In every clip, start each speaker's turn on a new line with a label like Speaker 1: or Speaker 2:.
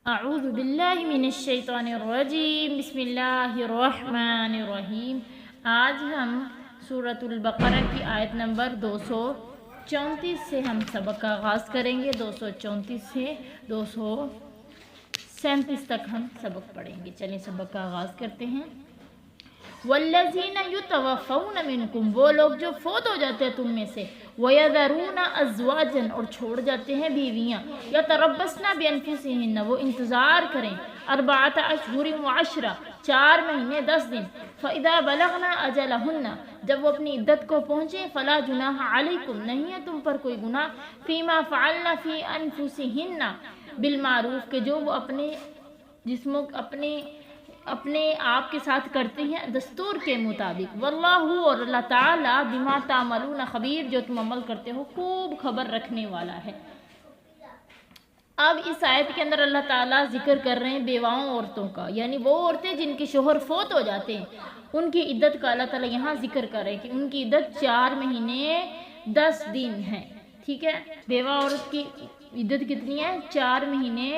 Speaker 1: اعوذ باللہ من الشیطان الرجیم، بسم اللہ الرحمن الرحیم۔ آج ہم سورۃ البقرہ کی آیت نمبر 234 سے ہم سبق کا آغاز کریں گے۔ 234 سے 237 تک ہم سبق پڑھیں گے۔ چلیں سبق کا آغاز کرتے ہیں۔ والذین یتوفون منکم، وہ لوگ جو فوت ہو جاتے ہیں تم میں سے، وَيَذَرُونَ أَزْوَاجًا، اور چھوڑ جاتے ہیں بیویاں، یتربصن بِأَنفُسِهِنَّ، وہ انتظار کریں، 4 اشہر وعشرہ، 4 مہینے 10 دن، فَإِذَا بَلَغْنَ أَجَلَهُنَّ، جب وہ اپنی عدت کو پہنچے، فَلَا جُنَاحَ عَلَيْكُمْ، نہیں ہے تم پر کوئی گناہ، فِيمَا فَعَلْنَ فِي أَنفُسِهِنَّ بِالْمَعْرُوف، کہ جو وہ اپنے جسموں اپنے آپ کے ساتھ کرتے ہیں دستور کے مطابق، واللہ، اور اللہ تعالیٰ، بما تعملون خبیر، جو تم عمل کرتے ہو خوب خبر رکھنے والا ہے۔ اب اس آیت کے اندر اللہ تعالیٰ ذکر کر رہے ہیں بیواؤں عورتوں کا، یعنی وہ عورتیں جن کے شوہر فوت ہو جاتے ہیں ان کی عدت کا اللہ تعالیٰ یہاں ذکر کر رہے ہیں کہ ان کی عدت 4 مہینے 10 دن ہے۔ ٹھیک ہے، بیوہ عورت کی عدت کتنی ہے؟ 4 مہینے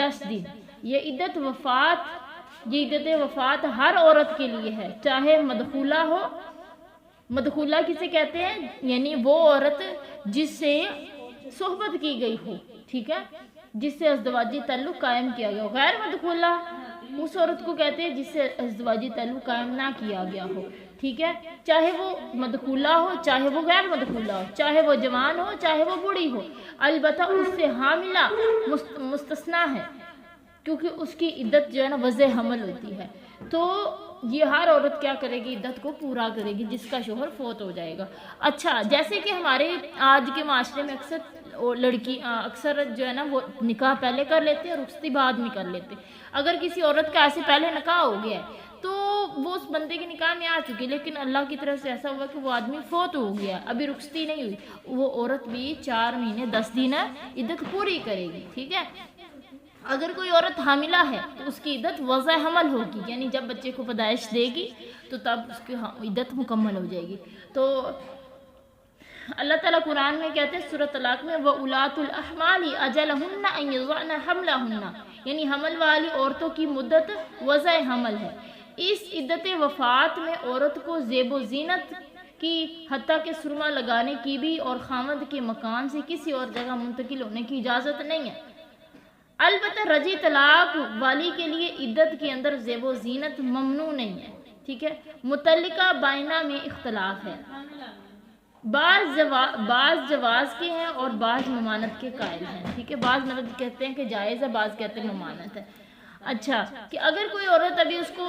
Speaker 1: 10 دن۔ یہ عدت وفات ہر عورت کے لیے ہے، چاہے مدخولہ ہو۔ مدخولہ کسے کہتے ہیں؟ یعنی وہ عورت جس سے صحبت کی گئی ہو، ٹھیک ہے، جس سے ازدواجی تعلق قائم کیا گیا ہو۔ غیر مدخولہ اس عورت کو کہتے ہیں جس سے ازدواجی تعلق قائم نہ کیا گیا ہو، ٹھیک ہے، چاہے وہ مدخولہ ہو چاہے وہ غیر مدخولہ ہو، چاہے وہ جوان ہو چاہے وہ بوڑھی ہو، البتہ اس سے حاملہ مستثنیٰ ہے، کیونکہ اس کی عدت جو ہے نا وضع حمل ہوتی ہے۔ تو یہ ہر عورت کیا کرے گی؟ عدت کو پورا کرے گی جس کا شوہر فوت ہو جائے گا۔ اچھا، جیسے کہ ہمارے آج کے معاشرے میں اکثر جو ہے نا وہ نکاح پہلے کر لیتے ہیں اور رخصتی بعد میں کر لیتے۔ اگر کسی عورت کا ایسے پہلے نکاح ہو گیا ہے تو وہ اس بندے کے نکاح میں آ چکی، لیکن اللہ کی طرف سے ایسا ہوا کہ وہ آدمی فوت ہو گیا، ابھی رخصتی نہیں ہوئی، وہ عورت بھی 4 مہینے 10 دن عدت پوری کرے گی، ٹھیک ہے۔ اگر کوئی عورت حاملہ ہے تو اس کی عدت وضع حمل ہوگی، یعنی جب بچے کو پیدائش دے گی تو تب اس کی عدت مکمل ہو جائے گی۔ تو اللہ تعالیٰ قرآن میں کہتے ہیں سورۃ طلاق میں، وَأُولَاتُ الْأَحْمَالِ أَجَلَهُنَّ أَن يَضَعْنَ حَمْلَهُنَّ، یعنی حمل والی عورتوں کی مدت وضع حمل ہے۔ اس عدت وفات میں عورت کو زیب و زینت کی، حتیٰ کہ سرما لگانے کی بھی، اور خامد کے مکان سے کسی اور جگہ منتقل ہونے کی اجازت نہیں ہے۔ البتہ رجی طلاق والی کے لیے عدت کے اندر زیب و زینت ممنوع نہیں ہے، ٹھیک ہے۔ متعلقہ بائنہ میں اختلاف ہے، بعض جواز کے ہیں اور بعض ممانعت کے قائل ہیں، ٹھیک ہے۔ بعض مرد کہتے ہیں کہ جائز ہے، بعض کہتے ہیں ممانعت ہے۔ اچھا، کہ اگر کوئی عورت ابھی اس کو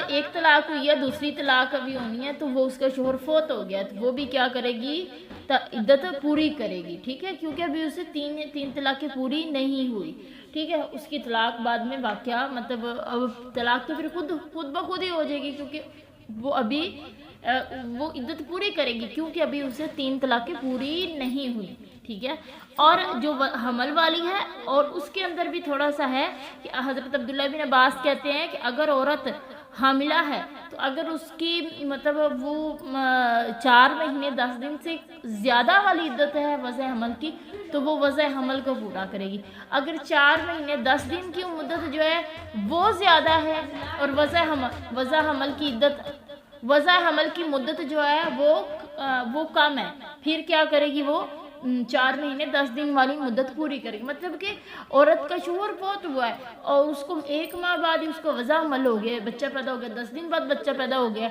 Speaker 1: ایک طلاق ہوئی ہے، دوسری طلاق ابھی ہونی ہے، تو وہ اس کا شوہر فوت ہو گیا تو وہ بھی کیا کرے گی؟ عدت پوری کرے گی، ٹھیک ہے، کیونکہ ابھی اسے تین طلاقیں پوری نہیں ہوئی، ٹھیک ہے۔ اس کی طلاق بعد میں واقعہ اب طلاق تو پھر خود بخود ہی ہو جائے گی، کیونکہ وہ عدت پوری کرے گی، کیونکہ ابھی اسے 3 طلاقیں پوری نہیں ہوئی، ٹھیک ہے۔ اور جو حمل والی ہے، اور اس کے اندر بھی تھوڑا سا ہے کہ حضرت عبداللہ بن عباس کہتے ہیں کہ اگر عورت حاملہ ہے تو اگر اس کی وہ 4 مہینے 10 دن سے زیادہ والی عدت ہے وضع حمل کی، تو وہ وضع حمل کو پورا کرے گی۔ اگر 4 مہینے 10 دن کی مدت جو ہے وہ زیادہ ہے اور وضع حمل کی مدت جو ہے وہ کم ہے، پھر کیا کرے گی؟ وہ 4 مہینے 10 دن والی مدت پوری کرے گی۔ مطلب کہ عورت کا شوہر فوت ہوا ہے اور اس کو 1 ماہ بعد ہی اس کو وضع حمل ہو گیا، بچہ پیدا ہو گیا، 10 دن بعد بچہ پیدا ہو گیا،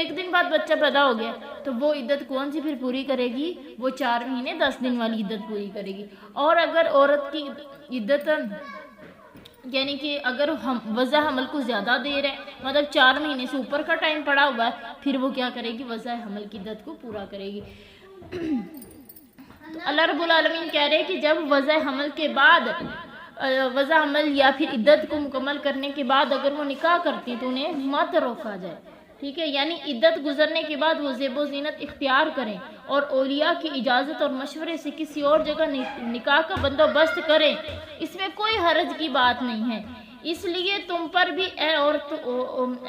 Speaker 1: 1 دن بعد بچہ پیدا ہو گیا، تو وہ عدت کون سی پھر پوری کرے گی؟ وہ 4 مہینے 10 دن والی عدت پوری کرے گی۔ اور اگر عورت کی عدت یعنی کہ اگر وضع حمل کو زیادہ دیر ہے، مطلب 4 مہینے سے اوپر کا ٹائم پڑا ہوا ہے، پھر وہ کیا کرے گی؟ وضع حمل کی عدت کو پورا کرے گی۔ تو اللہ رب العالمین کہہ رہے ہیں کہ جب وضع حمل یا پھر عدت کو مکمل کرنے کے بعد اگر وہ نکاح کرتی تو انہیں مت روکا جائے، ٹھیک ہے، یعنی عدت گزرنے کے بعد وہ زیب و زینت اختیار کریں اور اولیاء کی اجازت اور مشورے سے کسی اور جگہ نکاح کا بندوبست کریں، اس میں کوئی حرج کی بات نہیں ہے۔ اس لیے تم پر بھی اے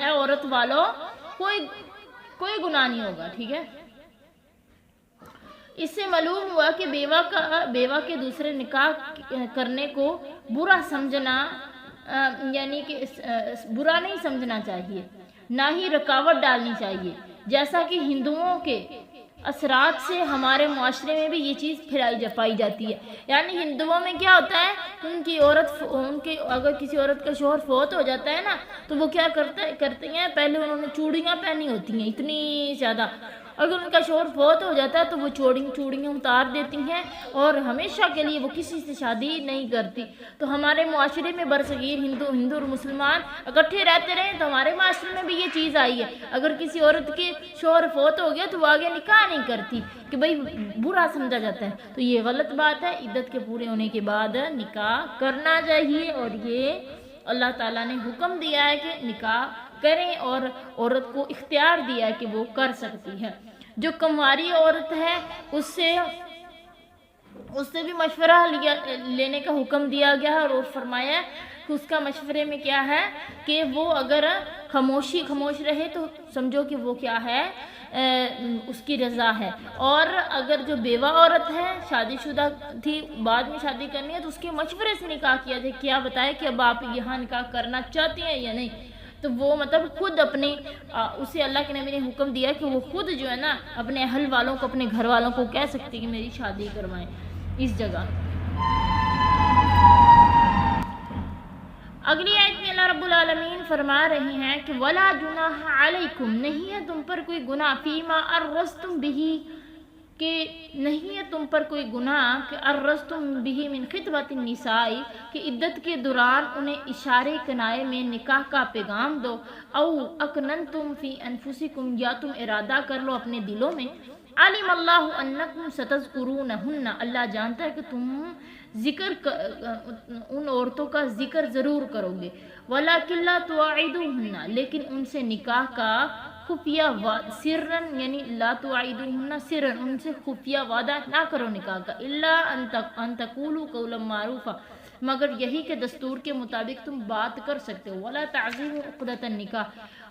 Speaker 1: عورت والو کوئی گناہ نہیں ہوگا، ٹھیک ہے۔ اس سے معلوم ہوا کہ بیوہ کے دوسرے نکاح کرنے کو برا سمجھنا یعنی کہ برا نہیں سمجھنا چاہیے، نہ ہی رکاوٹ ڈالنی چاہیے، جیسا کہ ہندوؤں کے اثرات سے ہمارے معاشرے میں بھی یہ چیز پائی جاتی ہے۔ یعنی ہندوؤں میں کیا ہوتا ہے، اگر کسی عورت کا شوہر فوت ہو جاتا ہے نا تو وہ کیا کرتے ہیں، پہلے انہوں نے چوڑیاں پہنی ہوتی ہیں اتنی زیادہ، اگر ان کا شوہر فوت ہو جاتا ہے تو وہ چوڑیاں اتار دیتی ہیں اور ہمیشہ کے لیے وہ کسی سے شادی نہیں کرتی۔ تو ہمارے معاشرے میں برصغیر ہندو اور مسلمان اکٹھے رہتے رہے تو ہمارے معاشرے میں بھی یہ چیز آئی ہے، اگر کسی عورت کے شوہر فوت ہو گیا تو وہ آگے نکاح نہیں کرتی کہ بھئی برا سمجھا جاتا ہے، تو یہ غلط بات ہے۔ عدت کے پورے ہونے کے بعد نکاح کرنا چاہیے، اور یہ اللہ تعالیٰ نے حکم دیا ہے کہ نکاح کریں، اور عورت کو اختیار دیا ہے کہ وہ کر سکتی ہے۔ جو کنواری عورت ہے اس سے بھی مشورہ لینے کا حکم دیا گیا ہے، اور فرمایا ہے کہ اس کا مشورے میں کیا ہے کہ وہ اگر خاموش رہے تو سمجھو کہ وہ کیا ہے، اس کی رضا ہے، اور اگر جو بیوہ عورت ہے، شادی شدہ تھی، بعد میں شادی کرنی ہے، تو اس کے مشورے سے نکاح کیا جائے، کیا بتائے کہ اب آپ یہاں نکاح کرنا چاہتی ہیں یا نہیں، تو وہ مطلب خود اسے اللہ کے نبی نے حکم دیا کہ وہ خود جو ہے نا اپنے اہل والوں کو، اپنے گھر والوں کو کہہ سکتی کہ میری شادی کروائیں اس جگہ۔ اگلی آیت میں اللہ رب العالمین فرما رہے ہیں کہ وَلَا جُنَاحَ عَلَيْكُمْ، نہیں ہے تم پر کوئی گناہ، فِيمَا أَرَّسْتُمْ بِهِ، کہ نہیں ہے تم پر کوئی گناہ، کہ أَرَّسْتُمْ بِهِ مِنْ خِطْبَةِ النِّسَاءِ، کہ عدت کے دوران انہیں اشارے کنائے میں نکاح کا پیغام دو، او اکننتم فی انفسکم، یا تم ارادہ کر لو اپنے دلوں میں، علم اللہ انکم ستذکرونہن، اللہ جانتا ہے کہ تم ان عورتوں کا ذکر ضرور کرو گے، ولیکن لا تواعدوہن، لیکن ان سے نکاح کا خفیہ سرن، یعنی لا تواعدوہن سرن، ان سے خفیہ وعدہ نہ کرو نکاح کا، الا ان تقولوا قولا معروفا، مگر یہی کہ دستور کے مطابق تم بات کر سکتے ہو، ولا تعزیموا عقدۃ النکاح،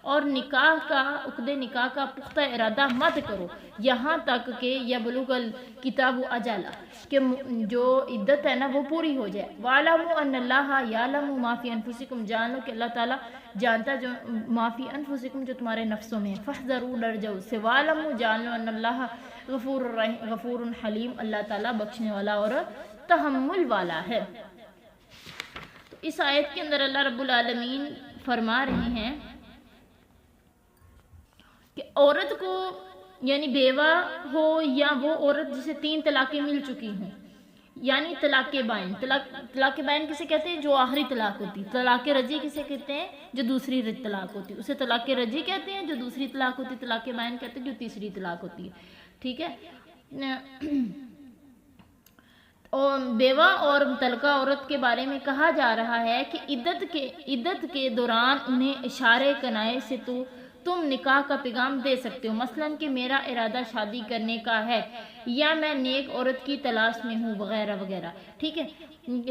Speaker 1: اور عقد نکاح کا پختہ ارادہ مت کرو یہاں تک کہ یبلغ الکتاب اجلہ، کہ جو عدت ہے نا وہ پوری ہو جائے، وَاعْلَمُوا أَنَّ اللَّهَ يَعْلَمُ مَا فِي أَنفُسِكُمْ، جان لو کہ اللہ تعالیٰ جانتا ہے جو ما فی انفسکم، جو تمہارے نفسوں میں ہے، فاحذروا، ڈر جاؤ سے، وَاعْلَمُوا، جان لو، ان اللہ غفور حلیم، اللہ تعالیٰ بخشنے والا اور تحمل والا ہے۔ تو اس آیت کے اندر اللہ رب العالمین فرما رہے ہیں کہ عورت کو، یعنی بیوہ ہو یا وہ عورت جسے 3 طلاقیں مل چکی ہوں، یعنی طلاق بائن، طلاق بائن کسے کہتے ہیں، جو آخری طلاق ہوتی، طلاق رجعی کسے کہتے ہیں، جو دوسری طلاق ہوتی، اسے طلاق رجعی کہتے ہیں جو دوسری طلاق ہوتی، طلاق بائن کہتے ہیں جو تیسری طلاق ہوتی ہے، ٹھیک ہے۔ اور بیوہ اور مطلقہ عورت کے بارے میں کہا جا رہا ہے کہ عدت کے دوران انہیں اشارے کنائے سے تم نکاح کا پیغام دے سکتے ہو، مثلا کہ میرا ارادہ شادی کرنے کا ہے، یا میں نیک عورت کی تلاش میں ہوں، وغیرہ وغیرہ، ٹھیک ہے،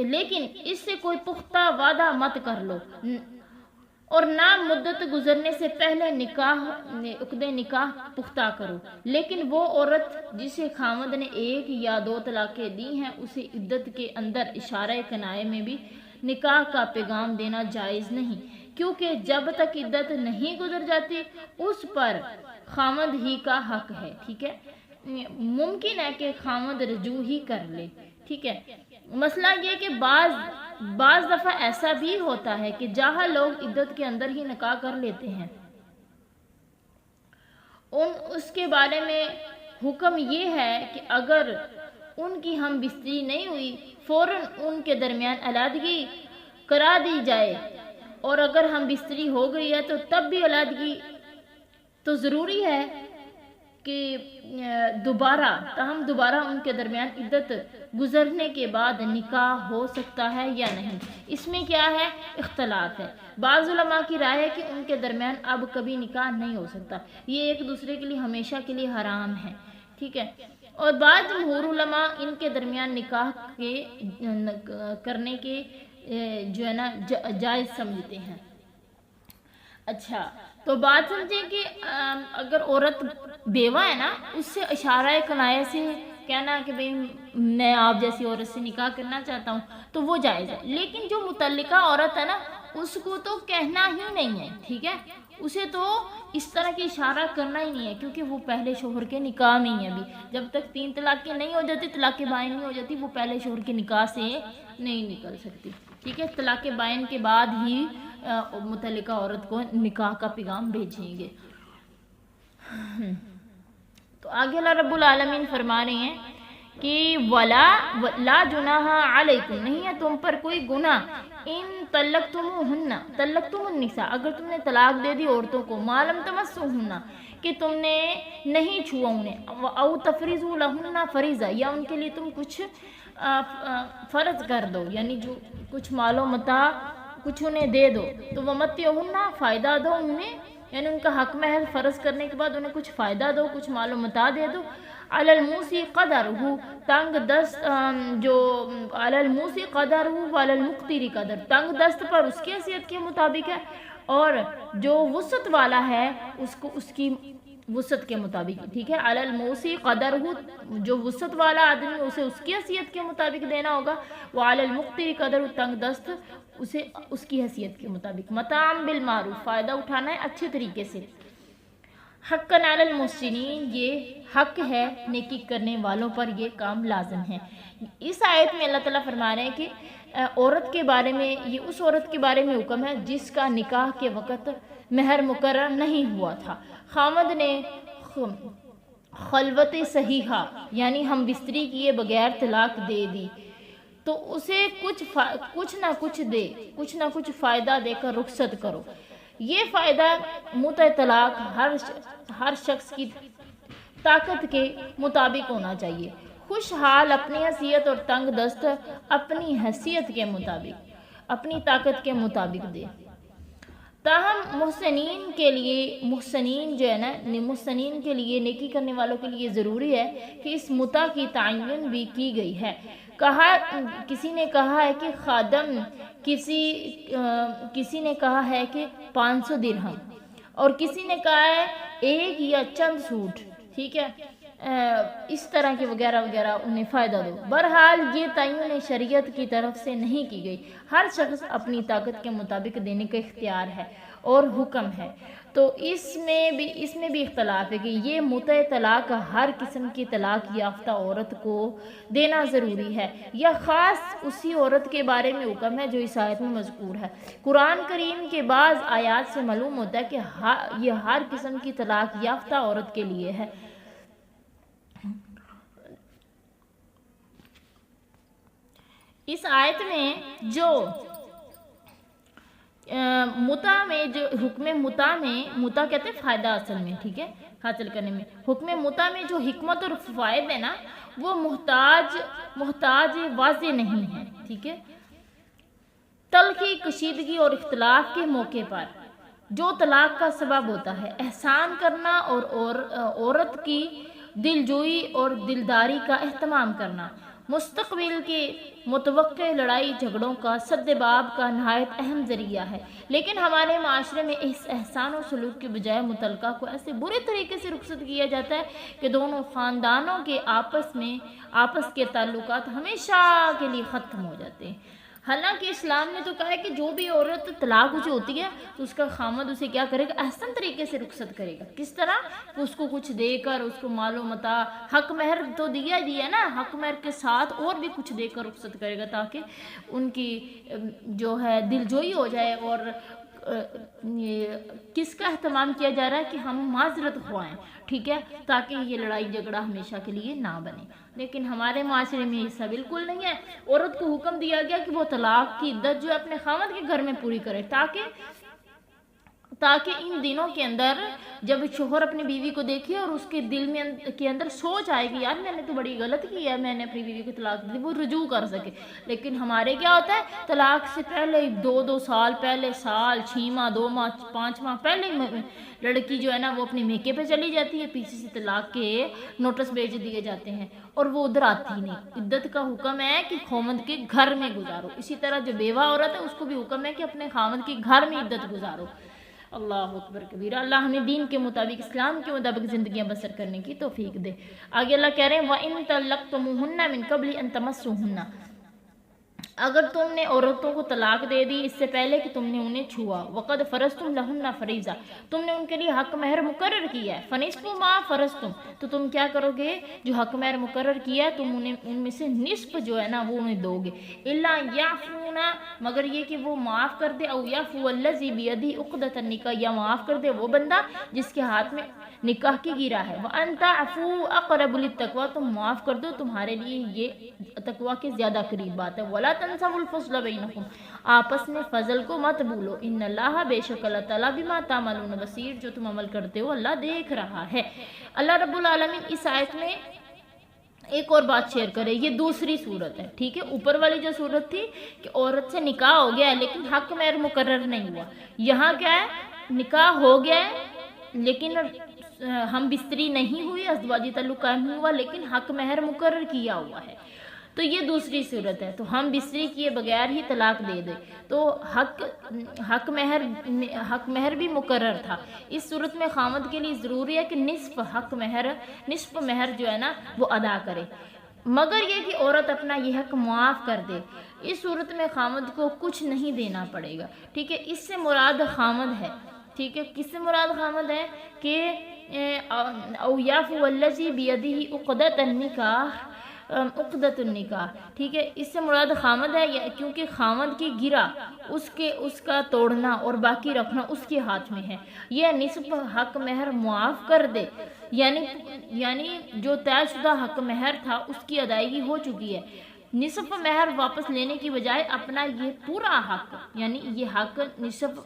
Speaker 1: لیکن اس سے کوئی پختہ وعدہ مت کر لو، اور نہ مدت گزرنے سے پہلے عقد نکاح پختہ کرو، لیکن وہ عورت جسے خاوند نے 1 یا 2 طلاقیں دی ہیں، اسے عدت کے اندر اشارہ کنائے میں بھی نکاح کا پیغام دینا جائز نہیں، کیونکہ جب تک عدت نہیں گزر جاتی اس پر خاوند ہی کا حق ہے، ٹھیک ہے، ممکن ہے کہ خاوند رجوع ہی کر لے، ٹھیک ہے۔ مسئلہ یہ کہ بعض دفعہ ایسا بھی ہوتا ہے کہ جہاں لوگ عدت کے اندر ہی نکاح کر لیتے ہیں، اس کے بارے میں حکم یہ ہے کہ اگر ان کی ہم بستری نہیں ہوئی فوراً ان کے درمیان علیحدگی کرا دی جائے، اور اگر ہم بستری ہو گئی ہے تو تب بھی علیحدگی تو ضروری ہے کہ دوبارہ ان کے درمیان عدت گزرنے کے بعد نکاح ہو سکتا ہے یا نہیں، اس میں کیا ہے، اختلاف ہے۔ بعض علماء کی رائے ہے کہ ان کے درمیان اب کبھی نکاح نہیں ہو سکتا، یہ ایک دوسرے کے لیے ہمیشہ کے لیے حرام ہے، ٹھیک ہے، اور بعض جمہور علماء ان کے درمیان نکاح کرنے کے جو ہے نا جائز سمجھتے ہیں۔ اچھا، تو بات سمجھیں کہ اگر عورت بیوہ ہے نا، اس سے اشارہ کنایہ سے کہنا کہ بھئی میں آپ جیسی عورت سے نکاح کرنا چاہتا ہوں تو وہ جائز ہے، لیکن جو متعلقہ عورت ہے نا اس کو تو کہنا ہی نہیں ہے، ٹھیک ہے، اسے تو اس طرح کی اشارہ کرنا ہی نہیں ہے، کیونکہ وہ پہلے شوہر کے نکاح میں ہی ہے، ابھی جب تک 3 طلاقیں نہیں ہو جاتی، طلاق بائن نہیں ہو جاتی، وہ پہلے شوہر کے نکاح سے نہیں نکل سکتی، ٹھیک ہے، طلاق بائن کے بعد ہی متعلقہ عورت کو نکاح کا پیغام بھیجیں گے۔ تو آگے اللہ رب العالمین فرما رہے ہیں کہ لا جناح علیکم، نہیں ہے تم پر کوئی گناہ، ان طلقتم النساء، اگر تم نے طلاق دے دی عورتوں کو، ما لم تمسوہن، کہ تم نے نہیں چھوا انہیں، او تفریضوا لہن فریضہ، یا ان کے لیے تم کچھ فرض کر دو، یعنی جو کچھ مال و متاع کچھ انہیں دے دو، تو ومتعوہن، فائدہ دو انہیں، یعنی ان کا حق محض فرض کرنے کے بعد انہیں کچھ فائدہ دو، کچھ مال و متاع دے دو۔ علی الموسی قدرہ، تنگ دست جو علی الموسی قدرہ وعلی المقتر قدر، تنگ دست پر اس کی حیثیت کے مطابق ہے، اور جو وسعت والا ہے اس کو اس کی وسعت کے مطابق، ٹھیک ہے، علی الموسی قدرہ، جو وسعت والا آدمی اسے اس کی حیثیت کے مطابق دینا ہوگا، وعلی المقتر قدرہ، تنگ دست اسے اس کی حیثیت کے مطابق، متاعا بالمعروف، فائدہ اٹھانا ہے اچھے طریقے سے، حقا علی المحسنین، یہ حق ہے نیکی کرنے والوں پر، یہ کام لازم ہے۔ اس آیت میں اللہ تعالیٰ فرما رہے ہیں کہ عورت کے بارے میں، یہ اس عورت کے بارے میں حکم ہے جس کا نکاح کے وقت مہر مقرر نہیں ہوا تھا، خامد نے خلوت صحیحہ یعنی ہم بستری کیے بغیر طلاق دے دی، تو اسے کچھ نہ کچھ فائدہ دے کر رخصت کرو۔ یہ فائدہ متع طلاق ہر شخص کی طاقت کے مطابق ہونا چاہیے، خوشحال اپنی حیثیت اور تنگ دست اپنی حیثیت کے مطابق، اپنی طاقت کے مطابق دے۔ تاہم محسنین کے لیے، محسنین جو ہے نا، محسنین کے لیے، نیکی کرنے والوں کے لیے ضروری ہے کہ اس متع کی تعین بھی کی گئی ہے۔ کسی نے کہا ہے کہ خادم، کسی نے کہا ہے کہ 500 درہم، اور کسی نے کہا ہے ایک یا چند سوٹ، ٹھیک ہے، اس طرح کے وغیرہ وغیرہ انہیں فائدہ دو۔ بہرحال یہ تعین شریعت کی طرف سے نہیں کی گئی، ہر شخص اپنی طاقت کے مطابق دینے کا اختیار ہے اور حکم ہے۔ تو اس میں بھی اختلاف ہے کہ یہ متع طلاق ہر قسم کی طلاق یافتہ عورت کو دینا ضروری ہے یا خاص اسی عورت کے بارے میں حکم ہے جو اس آیت میں مذکور ہے۔ قرآن کریم کے بعض آیات سے معلوم ہوتا ہے کہ یہ ہر قسم کی طلاق یافتہ عورت کے لیے ہے۔ اس آیت میں جو متع میں، جو حکم متع کہتے ہیں فائدہ اصل میں، ٹھیک ہے، حاصل کرنے میں، حکم متع میں جو حکمت اور فوائد ہے نا وہ محتاج واضح نہیں ہے، ٹھیک ہے۔ تلخی، کشیدگی اور اختلاف کے موقع پر جو طلاق کا سبب ہوتا ہے، احسان کرنا اور عورت کی دلجوئی اور دلداری کا اہتمام کرنا، مستقبل کے متوقع لڑائی جھگڑوں کا سد باب کا نہایت اہم ذریعہ ہے، لیکن ہمارے معاشرے میں اس احسان و سلوک کے بجائے متعلقہ کو ایسے برے طریقے سے رخصت کیا جاتا ہے کہ دونوں خاندانوں کے آپس کے تعلقات ہمیشہ کے لیے ختم ہو جاتے ہیں۔ حالانکہ اسلام نے تو کہا ہے کہ جو بھی عورت طلاق اسے ہوتی ہے تو اس کا خامد اسے کیا کرے گا، احسن طریقے سے رخصت کرے گا۔ کس طرح؟ کہ اس کو کچھ دے کر، اس کو مال و متاع، حق مہر تو دیا ہے نا، حق مہر کے ساتھ اور بھی کچھ دے کر رخصت کرے گا تاکہ ان کی جو ہے دلجوئی ہو جائے، اور کس کا اہتمام کیا جا رہا ہے کہ ہم معذرت خوائیں، ٹھیک ہے، تاکہ یہ لڑائی جھگڑا ہمیشہ کے لیے نہ بنے۔ لیکن ہمارے معاشرے میں ایسا بالکل نہیں ہے، عورت کو حکم دیا گیا کہ وہ طلاق کی عدت جو ہے اپنے خاوند کے گھر میں پوری کرے، تاکہ ان دنوں کے اندر جب شوہر اپنی بیوی کو دیکھے اور اس کے دل میں کے اندر سوچ آئے کہ یار میں نے تو بڑی غلط کی ہے، میں نے اپنی بیوی کو طلاق دی، وہ رجوع کر سکے۔ لیکن ہمارے کیا ہوتا ہے، طلاق سے پہلے 2 سال پہلے، سال 6 ماہ 2 ماہ 5 ماہ پہلے لڑکی جو ہے نا وہ اپنے میکے پہ چلی جاتی ہے، پیچھے سے طلاق کے نوٹس بھیج دیے جاتے ہیں اور وہ ادھر آتی نہیں۔ عدت کا حکم ہے کہ خاوند کے گھر میں گزارو، اسی طرح جو بیوہ عورت ہے اس کو بھی حکم ہے کہ اپنے خاوند کے گھر میں عدت گزارو۔ اللہ اکبر کبیرہ. اللہ ہمیں دین کے مطابق، اسلام کے مطابق زندگیاں بسر کرنے کی توفیق دے. آگے اللہ کہہ رہے ہیں وَإِن طَلَّقْتُمُوهُنَّ مِن قَبْلِ أَن تَمَسُّوهُنَّ، اگر تم نے عورتوں کو طلاق دے دی اس سے پہلے کہ تم نے انہیں چھوا، وقد فرضتم لہن فریضہ، تم نے ان کے لیے حق مہر مقرر کیا ہے، فنصف ما فرضتم، تو تم کیا کرو گے، جو حق مہر مقرر کیا ہے تم انہیں ان میں سے نصف جو ہے نا وہ انہیں دو گے. الا یعفونا، مگر یہ کہ وہ معاف کر دے، او یعفو الذی بیدہ عقدۃ النکاح، یا معاف کر دے وہ بندہ جس کے ہاتھ میں نکاح کی گرا ہے. وان تعفوا اقرب للتقوی، تم معاف کر دو تمہارے لیے یہ تقوی کے زیادہ قریب بات ہے. ولا تنسوا الفضل بینکم، آپس میں فضل کو مت بھولو. ان اللہ، بے شک اللہ تعالیٰ، بما تعملون بصیر، جو تم عمل کرتے ہو اللہ دیکھ رہا ہے. اللہ رب العالمین اس آیت میں ایک اور بات شیئر کرے، یہ دوسری صورت ہے. ٹھیک ہے، اوپر والی جو صورت تھی کہ عورت سے نکاح ہو گیا ہے لیکن حق مہر مقرر نہیں ہوا، یہاں کیا ہے، نکاح ہو گیا ہے لیکن ہم بستری نہیں ہوئی، ازدواجی تعلق قائم نہیں ہوا، لیکن حق مہر مقرر کیا ہوا ہے. تو یہ دوسری صورت ہے. تو ہم بستری کیے بغیر ہی طلاق دے دیں تو حق مہر بھی مقرر تھا. اس صورت میں خامد کے لیے ضروری ہے کہ نصف مہر جو ہے نا وہ ادا کرے، مگر یہ کہ عورت اپنا یہ حق معاف کر دے. اس صورت میں خامد کو کچھ نہیں دینا پڑے گا. ٹھیک ہے، اس سے مراد خامد ہے. ٹھیک ہے، کس سے مراد خامد ہے کہ او یعفو الذی بیدہ عقدۃ النکاح. ٹھیک ہے، اس سے مراد خامد ہے، کیونکہ خامد کی گرا اس کا توڑنا اور باقی رکھنا اس کے ہاتھ میں ہے. یہ نصف حق مہر معاف کر دے، یعنی جو طے شدہ حق مہر تھا اس کی ادائیگی ہو چکی ہے. نصف مہر واپس لینے کی بجائے اپنا یہ پورا حق، یعنی یہ حق نصف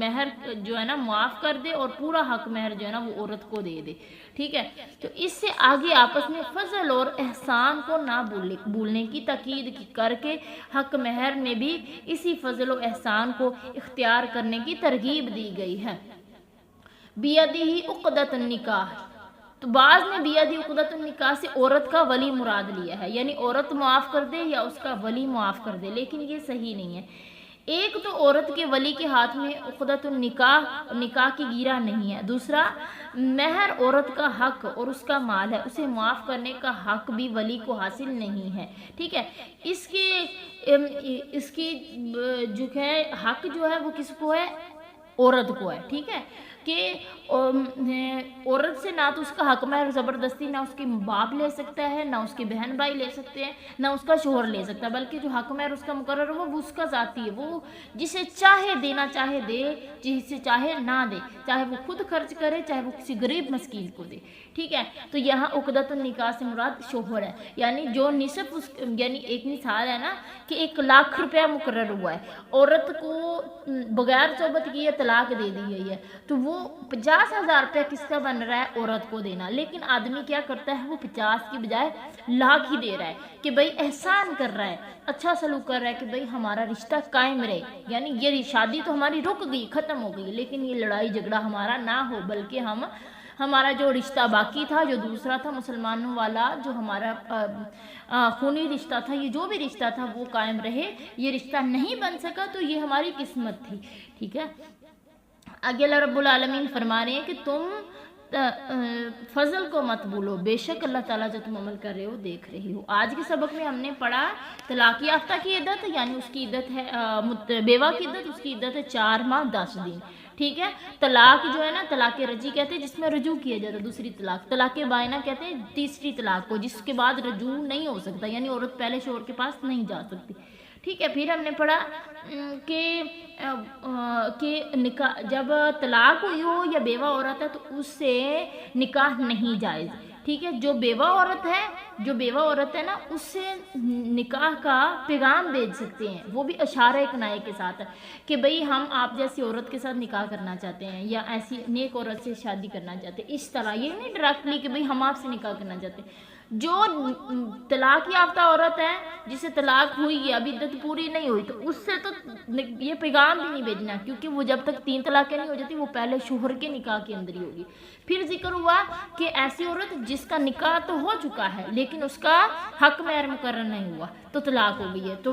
Speaker 1: مہر جو ہے نا معاف کر دے اور پورا حق مہر جو ہے نا وہ عورت کو دے دے. ٹھیک ہے، تو اس سے آگے آپس میں فضل اور احسان کو نہ بھولنے کی تاکید کر کے حق مہر میں بھی اسی فضل و احسان کو اختیار کرنے کی ترغیب دی گئی ہے. بیدہ عقدۃ النکاح، تو بعض نے بیدہ عقدۃ النکاح سے عورت کا ولی مراد لیا ہے، یعنی عورت معاف کر دے یا اس کا ولی معاف کر دے، لیکن یہ صحیح نہیں ہے. ایک تو عورت کے ولی کے ہاتھ میں عقدۃ نکاح کی گیرا نہیں ہے، دوسرا مہر عورت کا حق اور اس کا مال ہے، اسے معاف کرنے کا حق بھی ولی کو حاصل نہیں ہے. ٹھیک ہے، اس کی جو ہے حق جو ہے وہ کس کو ہے، عورت کو ہے. ٹھیک ہے، کہ عورت سے نہ تو اس کا حق مہر زبردستی نہ اس کے باپ لے سکتا ہے، نہ اس کے بہن بھائی لے سکتے ہیں، نہ اس کا شوہر لے سکتا ہے، بلکہ جو حق مہر اس کا مقرر ہوا وہ اس کا ذاتی ہے. وہ جسے چاہے دینا چاہے دے، جسے چاہے نہ دے، چاہے وہ خود خرچ کرے چاہے وہ کسی غریب مسکین کو دے. ٹھیک ہے، تو یہاں عقدۃ النکاح سے مراد شوہر ہے، یعنی جو نصف یعنی ایک مثال ہے نا کہ 1,00,000 روپیہ مقرر ہوا ہے، عورت کو بغیر صحبت کیے طلاق دے دی گئی ہے، تو وہ 50,000 روپیہ کس کا بن رہا ہے، عورت کو دینا. لیکن آدمی کیا کرتا ہے، وہ 50 کی بجائے 1,00,000 ہی دے رہا ہے کہ بھائی احسان کر رہا ہے، اچھا سلوک کر رہا ہے کہ بھائی ہمارا رشتہ قائم رہے، یعنی یہ شادی تو ہماری رک گئی، ختم ہو گئی، لیکن یہ لڑائی جھگڑا ہمارا نہ ہو، بلکہ ہمارا جو رشتہ باقی تھا، جو دوسرا تھا مسلمانوں والا، جو ہمارا خونی رشتہ تھا، یہ جو بھی رشتہ تھا وہ قائم رہے. یہ رشتہ نہیں بن سکا تو یہ ہماری قسمت تھی. ٹھیک ہے، آگے اللہ رب العالمین فرما رہے ہیں کہ تم فضل کو مت بھولو، بے شک اللہ تعالیٰ جو تم عمل کر رہے ہو دیکھ رہی ہو. آج کے سبق میں ہم نے پڑھا طلاق یافتہ کی عدت، یعنی اس کی عدت ہے بیوہ کی عدت، اس کی عدت ہے 4 ماہ 10 دن. ٹھیک ہے، طلاق جو ہے نا طلاق رجی کہتے ہیں جس میں رجوع کیا جاتا ہے، دوسری طلاق بائنہ کہتے ہیں تیسری طلاق کو، جس کے بعد رجوع نہیں ہو سکتا، یعنی عورت پہلے شوہر کے پاس نہیں جا سکتی. ٹھیک ہے، پھر ہم نے پڑھا کہ نکاح جب طلاق ہوئی ہو یا بیوہ عورت ہے تو اس سے نکاح نہیں جائز. ٹھیک ہے، جو بیوہ عورت ہے نا اس سے نکاح کا پیغام بھیج سکتے ہیں، وہ بھی اشارہ کنایہ کے ساتھ کہ بھئی ہم آپ جیسی عورت کے ساتھ نکاح کرنا چاہتے ہیں یا ایسی نیک عورت سے شادی کرنا چاہتے ہیں. اس طرح یہ نہیں ڈائریکٹلی کہ بھئی ہم آپ سے نکاح کرنا چاہتے ہیں. جو طلاق یافتہ عورت ہے جسے طلاق ہوئی ہے ابھی عدت پوری نہیں ہوئی تو اس سے تو یہ پیغام بھی نہیں بھیجنا، کیونکہ وہ جب تک 3 طلاقیں نہیں ہو جاتی وہ پہلے شوہر کے نکاح کے اندر ہی ہوگی. پھر ذکر ہوا کہ ایسی عورت جس کا نکاح تو ہو چکا ہے لیکن اس کا حق مہر مقرر نہیں ہوا تو طلاق ہو گئی ہے، تو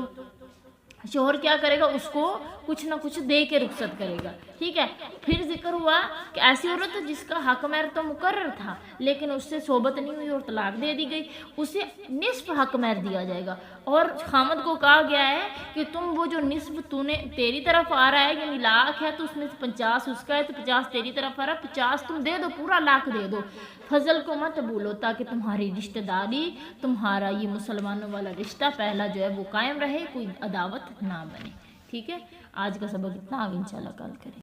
Speaker 1: شوہر کیا کرے گا، اس کو کچھ نہ کچھ دے کے رخصت کرے گا، ٹھیک ہے۔ پھر ذکر ہوا کہ ایسی عورت جس کا حق مہر تو مقرر تھا لیکن اس سے صحبت نہیں ہوئی اور طلاق دے دی گئی، اسے نصف حق مہر دیا جائے گا، اور خامد کو کہا گیا ہے کہ تم وہ جو نصف تیری طرف آ رہا ہے یعنی لاکھ ہے تو اس میں سے 50 اس کا ہے تو 50 تیری طرف آ رہا ہے، 50 تم دے دو، پورا لاکھ دے دو، فضل کو مت بھولو تاکہ تمہاری رشتہ داری، تمہارا یہ مسلمانوں والا رشتہ پہلا جو ہے وہ قائم رہے، کوئی عداوت نہ بنے، ٹھیک ہے۔ آج کا سبق اتنا، اب انشاءاللہ کل کریں۔